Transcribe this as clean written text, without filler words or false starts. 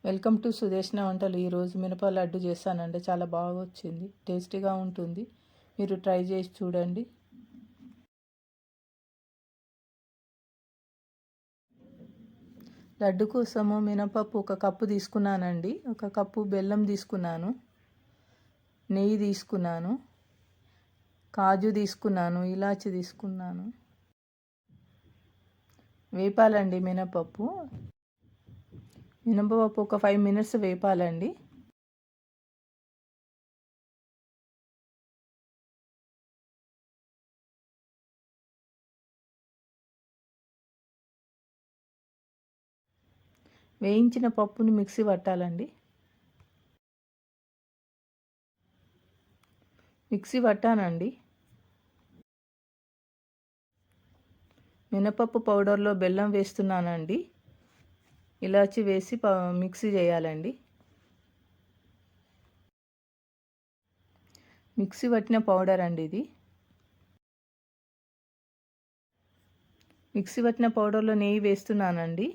Welcome to Sudeshna వంటలు. ఈరోజు మినప లడ్డు చేస్తానండి. చాలా బాగా వచ్చింది, టేస్టీగా ఉంటుంది. మీరు ట్రై చేసి చూడండి. లడ్డు కోసము మినపప్పు 1 కప్పు తీసుకున్నానండి. 1 కప్పు బెల్లం తీసుకున్నాను, నెయ్యి తీసుకున్నాను, కాజు తీసుకున్నాను, ఇలాచి తీసుకున్నాను. వేపాలండి మినపప్పు ఒక 5 మినిట్స్ వేపాలండి. వేయించిన పప్పుని మిక్సీ పట్టాలండి. మిక్సీ పట్టానండి. మినపప్పు పౌడర్లో బెల్లం వేస్తున్నానండి. ఇలాచి వేసి మిక్సీ చేయాలండి. మిక్సీ పట్టిన పౌడర్ అండి ఇది. మిక్సీ పట్టిన పౌడర్లో నెయ్యి వేస్తున్నానండి.